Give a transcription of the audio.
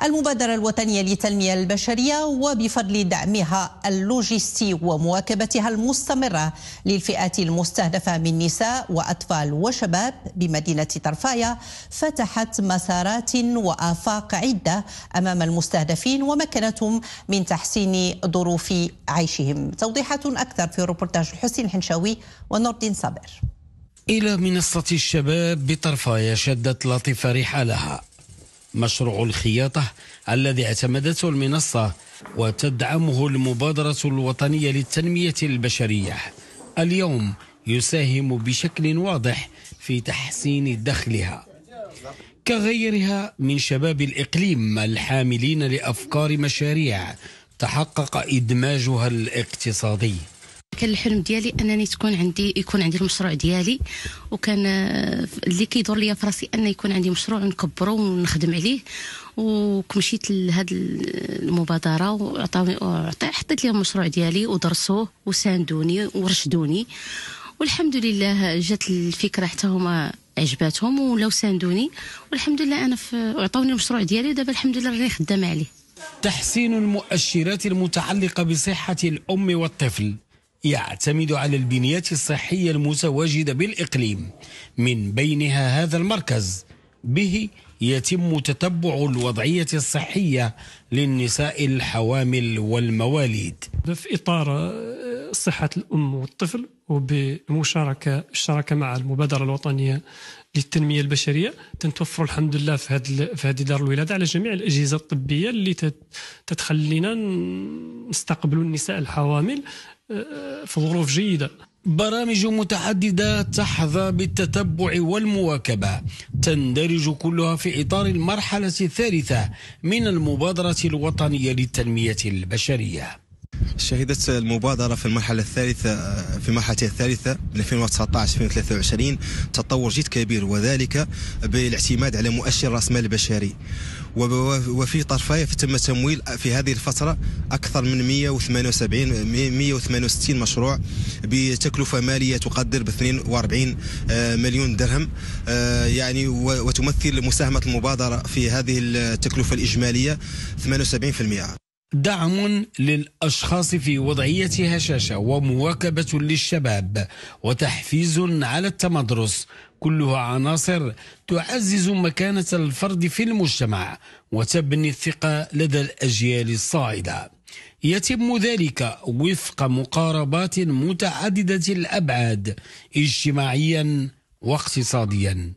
المبادرة الوطنية للتنمية البشرية وبفضل دعمها اللوجستي ومواكبتها المستمرة للفئات المستهدفة من نساء وأطفال وشباب بمدينة طرفايا فتحت مسارات وآفاق عدة أمام المستهدفين ومكنتهم من تحسين ظروف عيشهم. توضيحات أكثر في روبورتاج الحسين الحنشاوي ونور الدين صابر. إلى منصة الشباب بطرفايا شدت لطيفة رحالها. مشروع الخياطة الذي اعتمدته المنصة وتدعمه المبادرة الوطنية للتنمية البشرية اليوم يساهم بشكل واضح في تحسين دخلها كغيرها من شباب الإقليم الحاملين لأفكار مشاريع تحقق إدماجها الاقتصادي. كان الحلم ديالي انني يكون عندي المشروع ديالي، وكان اللي كيدور ليا في راسي ان يكون عندي مشروع نكبره ونخدم عليه. ومشيت لهاد المبادره حطيت لهم المشروع ديالي ودرسوه وساندوني ورشدوني، والحمد لله جات الفكره حتى هما عجباتهم ولاو ساندوني، والحمد لله انا عطاوني المشروع ديالي ودابا الحمد لله راني خدامه عليه. تحسين المؤشرات المتعلقه بصحه الام والطفل يعتمد على البنيات الصحية المتواجدة بالإقليم، من بينها هذا المركز به يتم تتبع الوضعية الصحية للنساء الحوامل والمواليد. في إطار صحة الأم والطفل وبالمشاركة مع المبادرة الوطنية للتنمية البشرية تنتوفر الحمد لله في هذه دار الولادة على جميع الأجهزة الطبية اللي تتخلينا نستقبل النساء الحوامل في ظروف جيدة. برامج متعددة تحظى بالتتبع والمواكبة تندرج كلها في إطار المرحلة الثالثة من المبادرة الوطنية للتنمية البشرية. شهدت المبادرة في المرحلة الثالثة في مرحلتها الثالثة من 2019-2023 تطور جد كبير، وذلك بالاعتماد على مؤشر رأس مال بشري. وفي طرفايا تم تمويل في هذه الفترة أكثر من 168 مشروع بتكلفة مالية تقدر ب 42 مليون درهم، يعني وتمثل مساهمة المبادرة في هذه التكلفة الإجمالية 78%. دعم للأشخاص في وضعية هشاشة ومواكبة للشباب وتحفيز على التمدرس كلها عناصر تعزز مكانة الفرد في المجتمع وتبني الثقة لدى الأجيال الصاعدة. يتم ذلك وفق مقاربات متعددة الأبعاد اجتماعيا واقتصاديا.